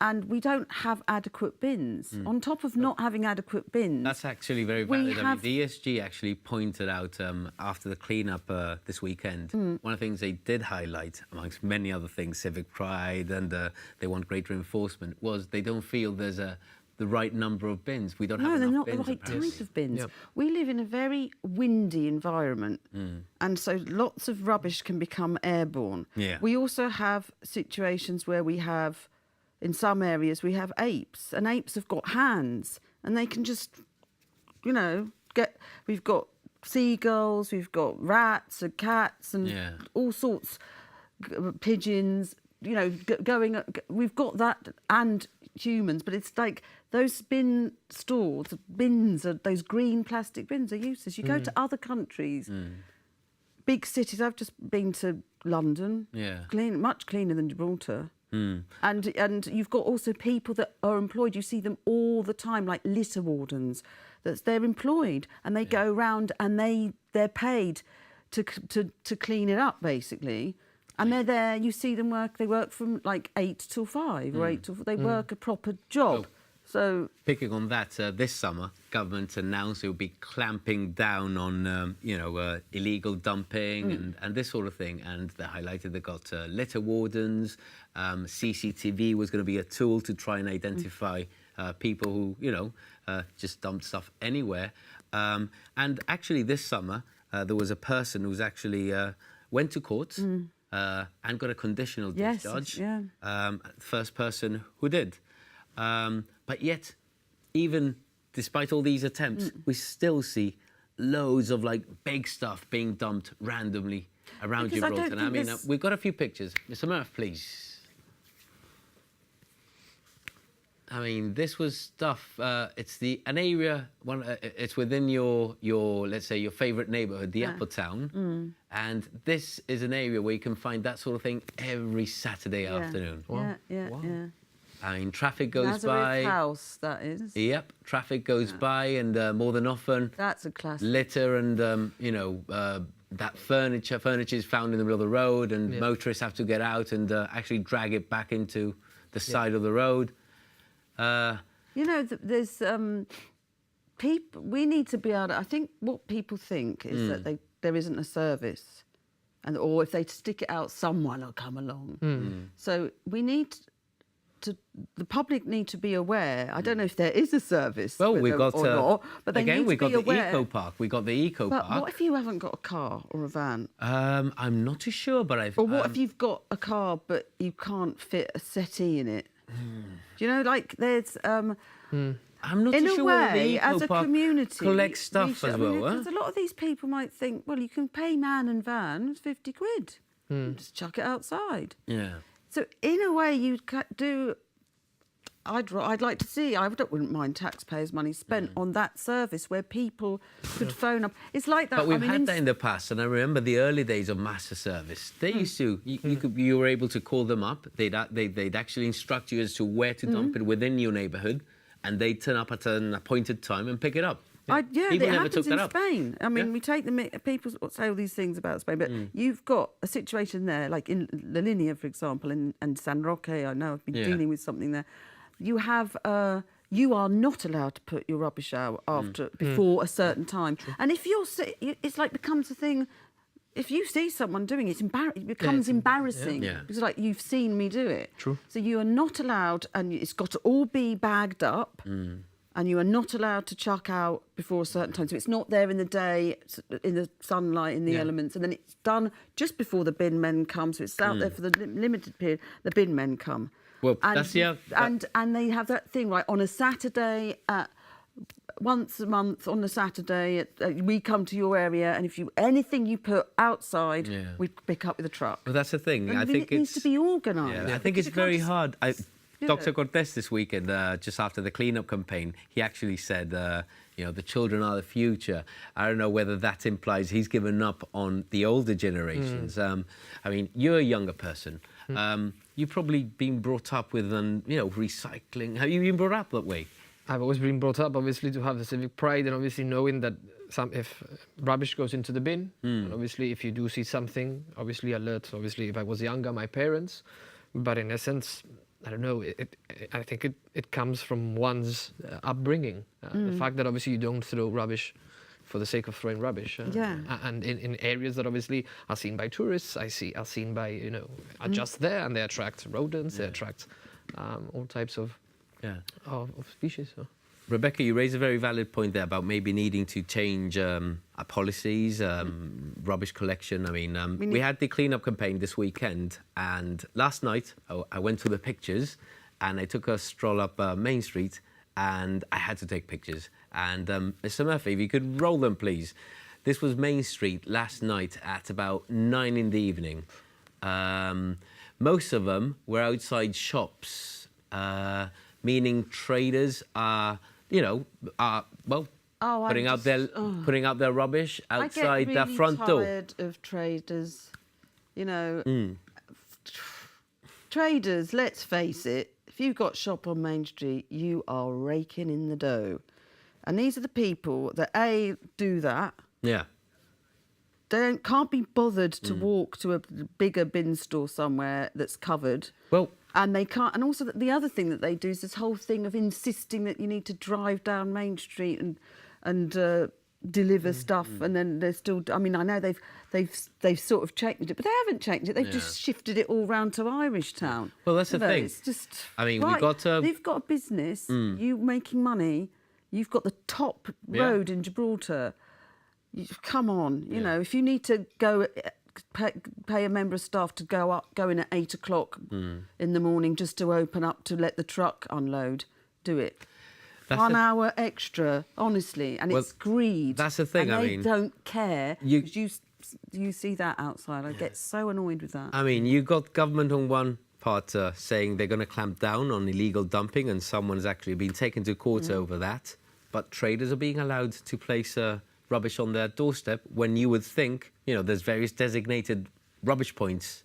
And we don't have adequate bins. On top of not having adequate bins, That's actually very We valid. I have- mean, the ESG actually pointed out after the cleanup this weekend, one of the things they did highlight, amongst many other things, civic pride, and they want greater enforcement, was they don't feel there's the right number of bins. We don't no, have they're enough not the bins. right apparently. type of bins. Yep. We live in a very windy environment, and so lots of rubbish can become airborne. Yeah. We also have situations where we have, in some areas, we have apes, and apes have got hands, and they can just, you know, we've got seagulls, we've got rats and cats and Yeah. all sorts, pigeons, you know, we've got that and humans, but it's like those bins are those green plastic bins are useless. You go to other countries, big cities. I've just been to London. Yeah. Much cleaner than Gibraltar. And you've got also people that are employed. You see them all the time, like litter wardens. They're employed and they go around and they're paid to clean it up, basically. And they're there. You see them work. They work from like 8 till 5 or 8 till 4. They work a proper job. So Picking on that, this summer, government announced it would be clamping down on, illegal dumping and this sort of thing. And they highlighted they got litter wardens. CCTV was going to be a tool to try and identify people who, just dumped stuff anywhere. And actually, this summer, there was a person who was actually went to court and got a conditional discharge. First person who did. But yet, even despite all these attempts, we still see loads of like big stuff being dumped randomly around Because I don't Gibraltar. And I think mean, this- we've got a few pictures. Mr. Murph, please. I mean, this was stuff. It's an area. It's within your let's say your favourite neighbourhood, the Upper Town, and this is an area where you can find that sort of thing every Saturday afternoon. Yeah. I mean, traffic goes Nazareth by. House, that is. Yep, traffic goes by, and more than often, That's a classic. litter and that furniture is found in the middle of the road, and motorists have to get out and actually drag it back into the side of the road. There's people. We need to be able to. I think what people think is that there isn't a service, or if they stick it out, someone will come along. So we need to. The public need to be aware. I don't know if there is a service. Well, with we've them got or not, but they again need we've to got be the aware. eco park. We got the eco But park. what if you haven't got a car or a van? I'm not too sure, but I've. Or what if you've got a car but you can't fit a settee in it? Do you know, like there's. I'm not in too a sure whether the way, eco as a park community, collects stuff we should- as well. Because a lot of these people might think, well, you can pay man and van, it's 50 quid. Just chuck it outside. Yeah. So in a way, you do. I'd like to see. Wouldn't mind taxpayers' money spent on that service where people could phone up. It's like that. But we've had that in the past, and I remember the early days of master service. They used to, you were able to call them up. They'd actually instruct you as to where to dump it within your neighbourhood, and they'd turn up at an appointed time and pick it up. Yeah, People it never happens took that in up. Spain. I mean, Yeah. we take people say all these things about Spain, but you've got a situation there, like in La Linea, for example, and San Roque. I know I've been dealing with something there. You have. You are not allowed to put your rubbish out before a certain time, and if it's like becomes a thing. If you see someone doing it, it becomes embarrassing. Yeah. Because like you've seen me do it. True. So you are not allowed, and it's got to all be bagged up. And you are not allowed to chuck out before a certain time. So it's not there in the day, in the sunlight, in the elements, and then it's done just before the bin men come. So it's out there for the limited period. The bin men come. Well, and, that's and they have that thing, right, on a Saturday, once a month on a Saturday, we come to your area, and if anything you put outside, we pick up with a truck. Well, that's the thing. And I think it needs to be organised. I think it's very hard. Dr. Cortés this weekend, just after the cleanup campaign, he actually said, the children are the future. I don't know whether that implies he's given up on the older generations. I mean, you're a younger person. You've probably been brought up with, recycling. Have you been brought up that way? I've always been brought up, obviously, to have the civic pride and obviously knowing that if rubbish goes into the bin, and obviously if you do see something, obviously alert. Obviously, if I was younger, my parents. But in essence, I don't know. I think it comes from one's upbringing. The fact that obviously you don't throw rubbish for the sake of throwing rubbish. And in areas that obviously are seen by tourists, are seen by, are just there, and they attract rodents, they attract all types of species. So. Rebecca, you raise a very valid point there about maybe needing to change our policies, rubbish collection. I mean, we had the clean-up campaign this weekend, and last night I went to the pictures and I took a stroll up Main Street, and I had to take pictures. And Mr. Murphy, if you could roll them, please. This was Main Street last night at about 9 in the evening. Most of them were outside shops, meaning traders are, putting out their rubbish outside their front door. I get really tired of traders. Traders, let's face it, if you've got shop on Main Street, you are raking in the dough. And these are the people that, A, do that. Yeah. They can't be bothered to walk to a bigger bin store somewhere that's covered. Well... And they can't. And also, the other thing that they do is this whole thing of insisting that you need to drive down Main Street and deliver stuff, and then they're still. I mean, I know they've sort of changed it, but they haven't changed it. They've just shifted it all round to Irish Town. Well, that's the thing. It's just. I mean, right, we got. They've got a business. You making money. You've got the top road in Gibraltar. Come on, you know, if you need to go. Pay a member of staff to go in at 8 o'clock in the morning just to open up to let the truck unload. Do it. That's 1 hour extra, honestly, and it's greed. That's the thing. And I they mean, don't care. You see that outside. I get so annoyed with that. I mean, you got government on one part saying they're going to clamp down on illegal dumping, and someone's actually been taken to court over that. But traders are being allowed to place rubbish on their doorstep when you would think, there's various designated rubbish points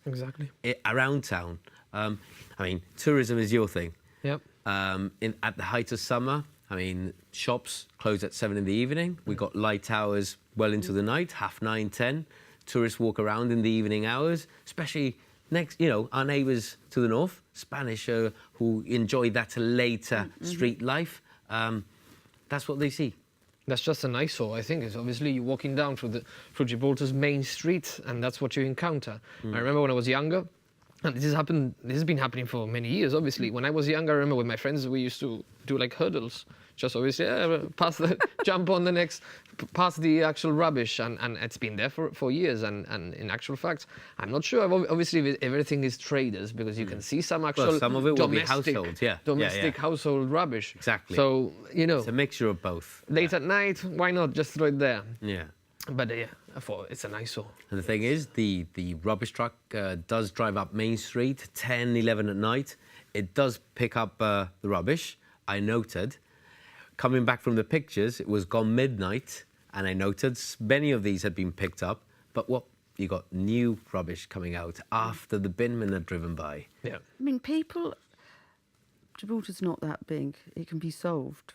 around town. I mean, tourism is your thing. Yep. At the height of summer, I mean, shops close at 7 in the evening. We've got light hours well into the night, 9:30, 10. Tourists walk around in the evening hours, especially our neighbours to the north, Spanish, who enjoy that later street life. That's what they see. That's just an eyesore, I think. It's obviously you're walking down through Gibraltar's main street, and that's what you encounter. I remember when I was younger, and this has been happening for many years, obviously. When I was younger, I remember with my friends, we used to do like hurdles. Just obviously jump on the next, past the actual rubbish, and it's been there for years. And in actual fact, I'm not sure. Obviously, everything is traders, because you can see some actual some of it will be household, domestic household rubbish. Exactly. So it's a mixture of both. Late at night, why not just throw it there? Yeah. But I thought it's an eyesore. And the thing is, the rubbish truck does drive up Main Street 10, 11 at night. It does pick up the rubbish. I noted. Coming back from the pictures, it was gone midnight, and I noted many of these had been picked up. But you got new rubbish coming out after the binmen had driven by. Yeah. I mean, Gibraltar's not that big. It can be solved.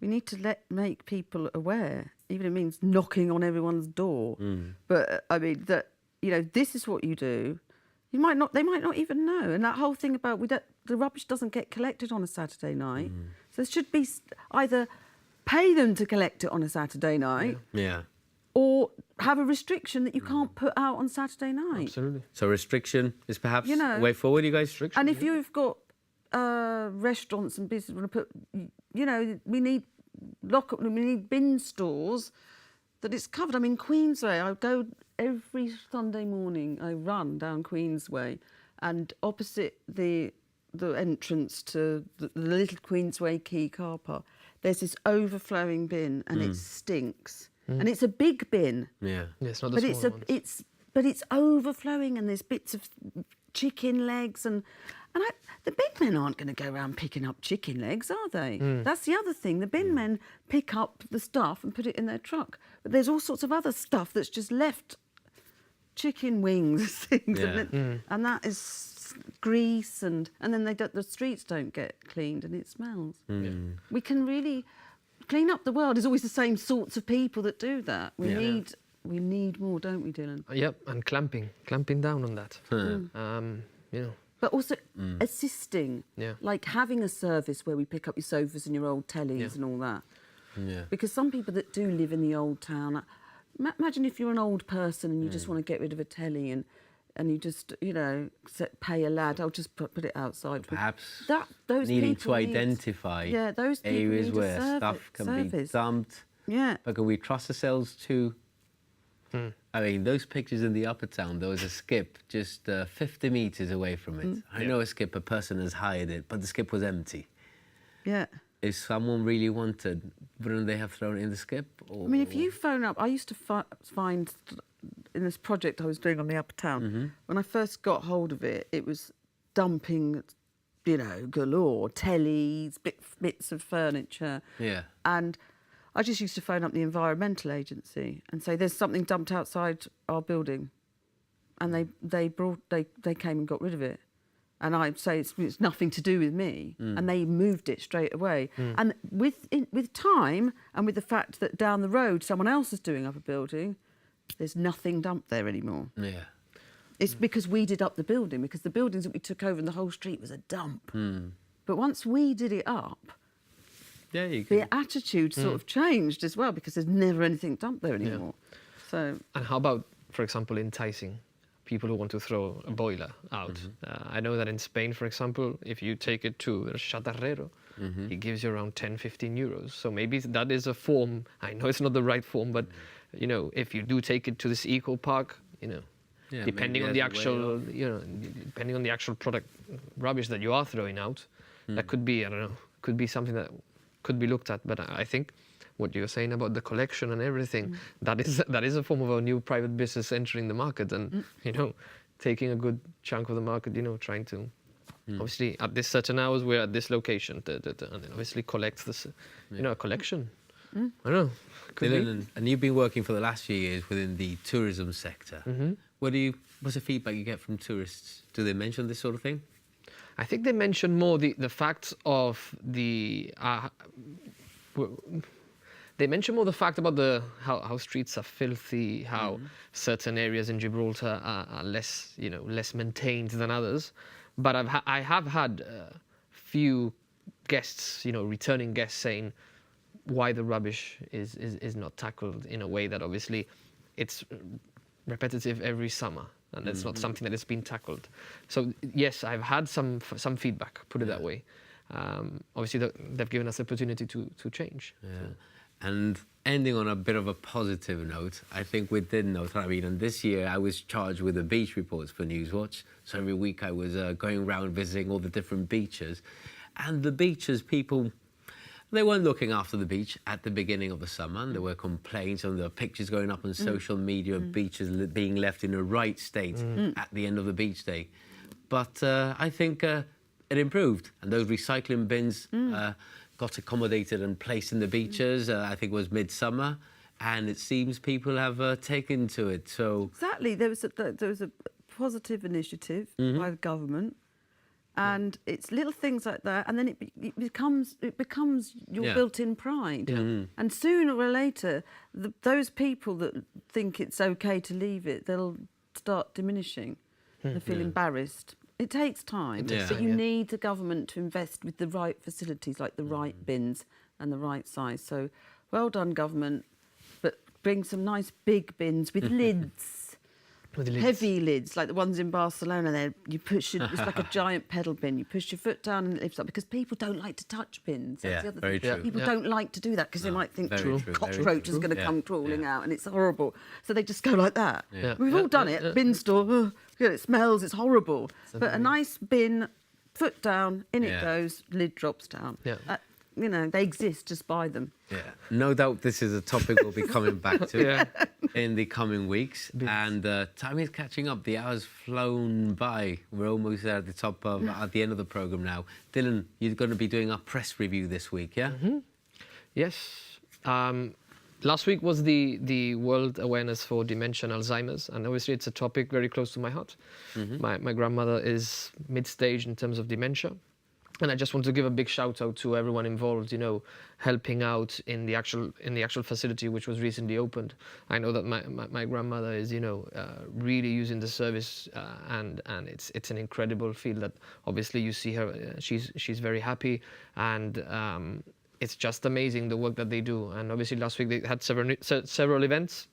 We need to make people aware, even if it means knocking on everyone's door. But I mean that this is what you do. They might not even know. And that whole thing about the rubbish doesn't get collected on a Saturday night. So there should be either pay them to collect it on a Saturday night, or have a restriction that you can't put out on Saturday night. Absolutely. So restriction is perhaps a way forward, you guys? Restriction. And if you've got restaurants and business want to put, we need we need bin stores that it's covered. I mean, Queensway, I go every Sunday morning, I run down Queensway, and opposite the entrance to the little Queensway Quay car park, there's this overflowing bin, and it stinks. And it's a big bin. Yeah. It's not the small ones. But it's overflowing, and there's bits of chicken legs and the bin men aren't going to go around picking up chicken legs, are they? That's the other thing. The bin men pick up the stuff and put it in their truck. But there's all sorts of other stuff that's just left, chicken wings, things, and that is grease and then the streets don't get cleaned and it smells. We can really clean up the world. There's always the same sorts of people that do that. We need more, don't we, Dylan? Yep, and clamping down on that. You know. But also assisting, like having a service where we pick up your sofas and your old tellies and all that. Yeah. Because some people that do live in the old town, imagine if you're an old person and you just want to get rid of a telly and you just, you know, pay a lad, I'll just put it outside. Perhaps those needing people to identify those people areas need a where stuff can be dumped. Yeah. But can we trust ourselves to... I mean, those pictures in the upper town, there was a skip just 50 metres away from it. I know a skip, a person has hired it, but the skip was empty. Yeah. If someone really wanted, wouldn't they have thrown it in the skip? Or... I mean, if you phone up, I used to find in this project I was doing on the upper town, when I first got hold of it, it was dumping, you know, galore, tellies, bits of furniture. Yeah. And I just used to phone up the environmental agency and say, there's something dumped outside our building. And they came and got rid of it. And I'd say it's nothing to do with me. And they moved it straight away. And with time and with the fact that down the road someone else is doing up a building, there's nothing dumped there anymore. Yeah. It's because we did up the building, because the buildings that we took over in the whole street was a dump. But once we did it up, the attitude sort of changed as well, because there's never anything dumped there anymore. So. And how about, for example, enticing people who want to throw a boiler out? I know that in Spain, for example, if you take it to a chatarrero, he gives you around 10, 15 euros. So maybe that is a form. I know it's not the right form, but you know, if you do take it to this eco park, you know, depending on the actual, you know, depending on the actual product rubbish that you are throwing out, that could be, I don't know, could be something that could be looked at. But I think what you're saying about the collection and everything, that is a form of a new private business entering the market, and you know, taking a good chunk of the market, you know, trying to obviously at this certain hours we're at this location, and then obviously collect this, you know, a collection. I don't know. Dylan, and you've been working for the last few years within the tourism sector. What's the feedback you get from tourists? Do they mention this sort of thing? I think they mention more the fact of the. They mention more the fact about how streets are filthy, how certain areas in Gibraltar are less, you know, less maintained than others. But I have had few guests, you know, returning guests saying why the rubbish is not tackled in a way that obviously it's repetitive every summer, and it's not something that has been tackled. So yes, I've had some feedback, put it that way. Obviously they've given us the opportunity to change. Yeah. And ending on a bit of a positive note, I think we did note, I mean, and this year I was charged with the beach reports for Newswatch. So every week I was going around visiting all the different beaches. And the beaches, people, they weren't looking after the beach at the beginning of the summer. And there were complaints, and there were pictures going up on social media of beaches being left in a right state at the end of the beach day. But I think it improved. And those recycling bins got accommodated and placed in the beaches. I think it was midsummer, and it seems people have taken to it. So exactly, there was a positive initiative by the government, and it's little things like that, and then it becomes your built-in pride, and sooner or later, those people that think it's okay to leave it, they'll start diminishing. They feel embarrassed. It takes time, but you need the government to invest with the right facilities, like the right bins and the right size. So, well done, government, but bring some nice big bins with lids. Heavy lids, like the ones in Barcelona there. You push it, it's like a giant pedal bin. You push your foot down and it lifts up, because people don't like to touch bins. That's the other very thing. true. People don't like to do that because they might think cockroach is going to come crawling out, and it's horrible. So they just go like that. We've all done it. Bin store, it smells, it's horrible. But a nice bin, foot down, in it goes, lid drops down. You know, they exist, just buy them. Yeah, no doubt this is a topic we'll be coming back to in the coming weeks. And time is catching up. The hour's flown by. We're almost at the top of, at the end of the programme now. Dylan, you're going to be doing our press review this week, yeah? Yes. last week was the World Awareness for Dementia and Alzheimer's, and obviously it's a topic very close to my heart. My grandmother is mid-stage in terms of dementia, and I just want to give a big shout out to everyone involved, you know, helping out in the actual facility which was recently opened. I know that my grandmother is, you know, really using the service, and it's an incredible feel that obviously you see her. She's very happy, and it's just amazing the work that they do. And obviously last week they had several events,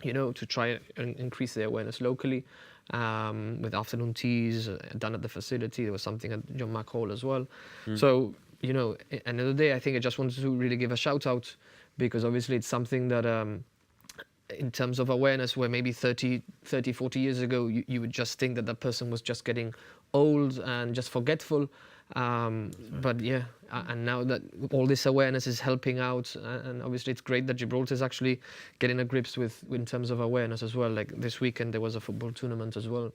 you know, to try and increase their awareness locally. With afternoon teas done at the facility. There was something at John Mack Hall as well. So, you know, another day, I think I just wanted to really give a shout out, because obviously it's something that, in terms of awareness, where maybe 30, 40 years ago, you would just think that that person was just getting old and just forgetful. But yeah, and now that all this awareness is helping out, and obviously it's great that Gibraltar is actually getting a grips with in terms of awareness as well. Like this weekend there was a football tournament as well,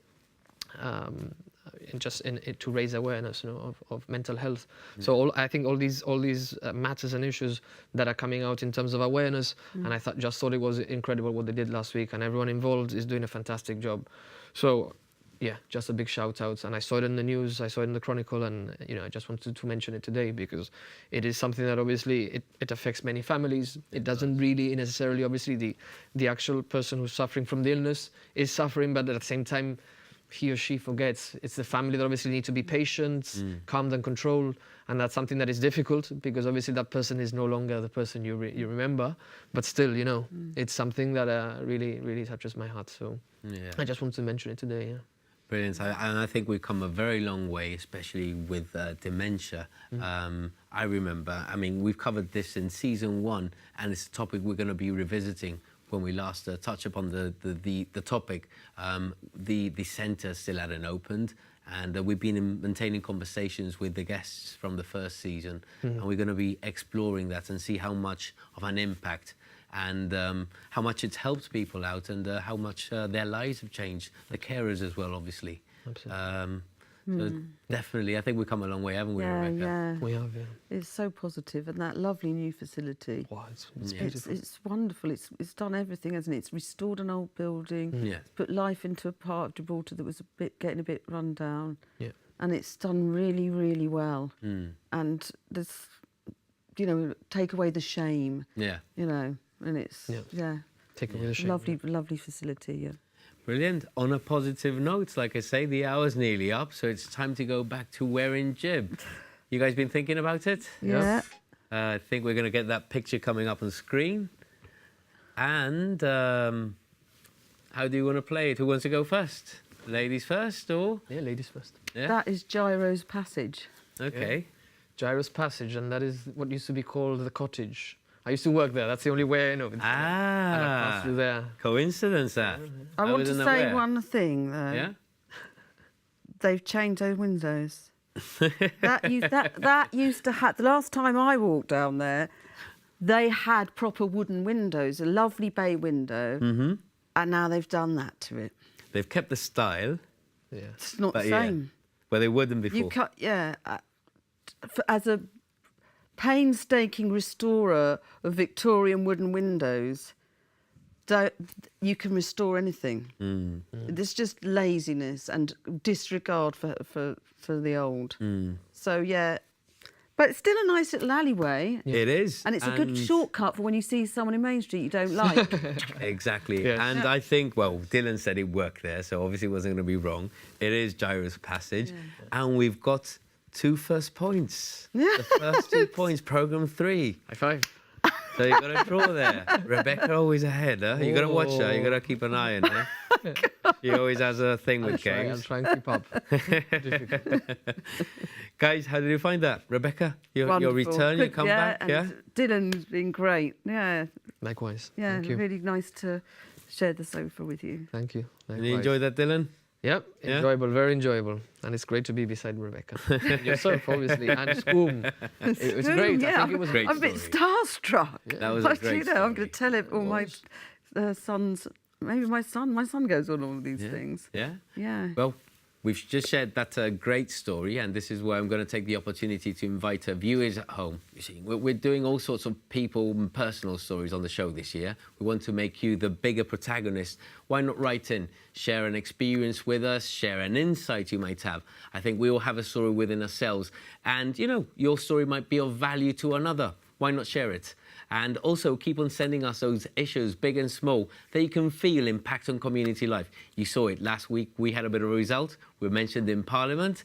to raise awareness, you know, of mental health. So I think all these matters and issues that are coming out in terms of awareness, and I just thought it was incredible what they did last week, and everyone involved is doing a fantastic job. So yeah, just a big shout out. And I saw it in the news, I saw it in the Chronicle, and you know, I just wanted to mention it today because it is something that obviously it affects many families. It doesn't really necessarily, obviously the actual person who's suffering from the illness is suffering, but at the same time he or she forgets. It's the family that obviously need to be patient, calm and controlled, and that's something that is difficult because obviously that person is no longer the person you remember, but still, you know, it's something that really, really touches my heart. So I just wanted to mention it today. Yeah. Brilliant. And I think we've come a very long way, especially with dementia. I remember, I mean, we've covered this in season 1, and it's a topic we're going to be revisiting when we last touched upon the topic. The centre still hadn't opened, and we've been maintaining conversations with the guests from the first season, and we're going to be exploring that and see how much of an impact and how much it's helped people out, and how much their lives have changed. The carers as well, obviously. Absolutely. So definitely, I think we've come a long way, haven't we, Rebecca? Yeah, we have. Yeah. It's so positive, and that lovely new facility. Wow, it's beautiful. It's wonderful. It's done everything, hasn't it? It's restored an old building. It's put life into a part of Gibraltar that was getting a bit run down. Yeah. And it's done really, really well. And there's, you know, take away the shame. Yeah. You know, and it's Take away the shame. Lovely facility. Yeah. Brilliant. On a positive note, like I say, the hour's nearly up, so it's time to go back to wearing jib. You guys been thinking about it? Yeah. I think we're going to get that picture coming up on screen. And how do you want to play it? Who wants to go first? Ladies first, or? Yeah, ladies first. Yeah. That is Gyro's Passage. Okay. Yeah. Gyro's Passage, and that is what used to be called the Cottage. I used to work there. That's the only way I know. And I passed through there. Coincidence, that. I want to say one thing, though. Yeah? They've changed those windows. that used to have... The last time I walked down there, they had proper wooden windows, a lovely bay window, and now they've done that to it. They've kept the style. Yeah. It's not the same. But they wouldn't before. You cut, as a painstaking restorer of Victorian wooden windows, you can restore anything. There's just laziness and disregard for the old. So yeah, but it's still a nice little alleyway. It is, and it's a good shortcut for when you see someone in Main Street you don't like. Exactly. Yes. And I think, well, Dylan said it worked there, so obviously it wasn't going to be wrong. It is Gyro's Passage, and we've got 2 first points. The first 2 points, programme 3. High five. So you got to draw there. Rebecca always ahead, huh? You got to watch her. You got to keep an eye on her. She always has a thing with games. I'm trying to keep up. Guys, how did you find that? Rebecca, your return, your comeback, and Dylan's been great. Yeah. Likewise. Yeah, Thank you. really nice to share the sofa with you. Thank you. Did you enjoy that, Dylan? Yep, enjoyable, very enjoyable. And it's great to be beside Rebecca. Yourself, obviously, and Scoom. It was great. Yeah, I think it was a great I'm a bit starstruck. Yeah. That was a great story. I'm going to tell all my sons, maybe my son goes on all these things. Yeah? Yeah. Well, We've just shared that great story, and this is where I'm going to take the opportunity to invite viewers at home. You see, we're doing all sorts of people and personal stories on the show this year. We want to make you the bigger protagonist. Why not write in, share an experience with us, share an insight you might have. I think we all have a story within ourselves, and, you know, your story might be of value to another. Why not share it? And also keep on sending us those issues, big and small, that you can feel impact on community life. You saw it last week. We had a bit of a result. We were mentioned in Parliament.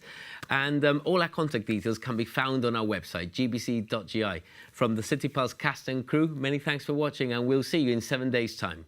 And all our contact details can be found on our website, gbc.gi. From the City Pulse cast and crew, many thanks for watching, and we'll see you in 7 days' time.